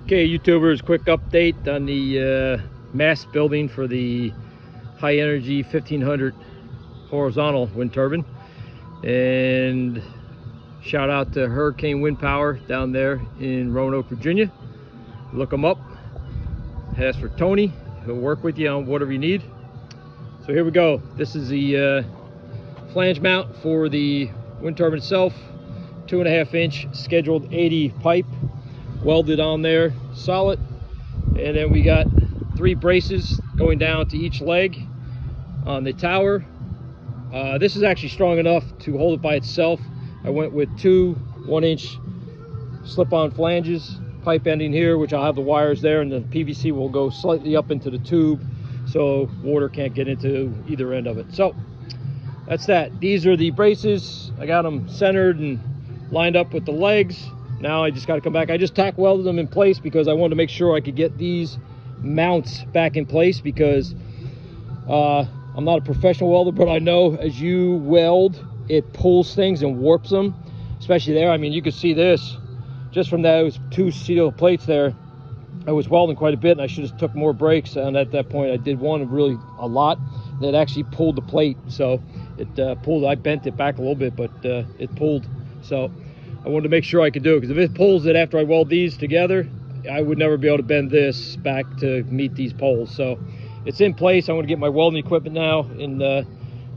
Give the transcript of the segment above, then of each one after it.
Okay, YouTubers, quick update on the mast building for the high energy 1500 horizontal wind turbine. And shout out to Hurricane Wind Power down there in Roanoke, Virginia. Look them up. Ask for Tony. He'll work with you on whatever you need. So here we go. This is the flange mount for the wind turbine itself. 2.5 inch scheduled 80 pipe welded on there solid, and then we got 3 braces going down to each leg on the tower. This is actually strong enough to hold it by itself. I went with 2 1-inch slip-on flanges, pipe ending here, which I'll have the wires there, and the PVC will go slightly up into the tube so water can't get into either end of it. So that's that. These are the braces. I got them centered and lined up with the legs. Now I just got to come back. I just tack welded them in place because I wanted to make sure I could get these mounts back in place, because I'm not a professional welder, but I know as you weld, it pulls things and warps them, especially there. I mean, you could see this just from those 2 steel plates there. I was welding quite a bit, and I should have took more breaks, and at that point I did one really a lot that actually pulled the plate. So it pulled. I bent it back a little bit, but it pulled. So I wanted to make sure I could do it, because if it pulls it after I weld these together, I would never be able to bend this back to meet these poles. So it's in place. I'm going to get my welding equipment now and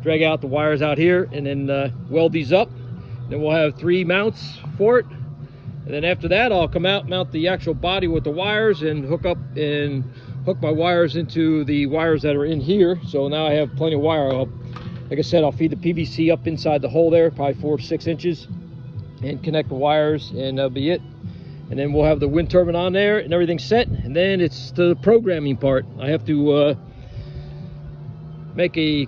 drag out the wires out here, and then weld these up. Then we'll have 3 mounts for it, and then after that I'll come out, mount the actual body with the wires, and hook my wires into the wires that are in here. So now I have plenty of wire. Like I said, I'll feed the PVC up inside the hole there, probably 4 or 6 inches, and connect the wires, and that'll be it. And then we'll have the wind turbine on there and everything set, and then it's the programming part. I have to make a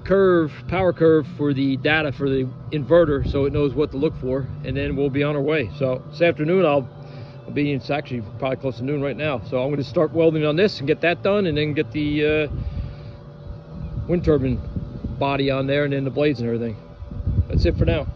power curve for the data for the inverter, so it knows what to look for, and then we'll be on our way. So this afternoon I'll be, it's actually probably close to noon right now, so I'm going to start welding on this and get that done, and then get the wind turbine body on there, and then the blades and everything. That's it for now.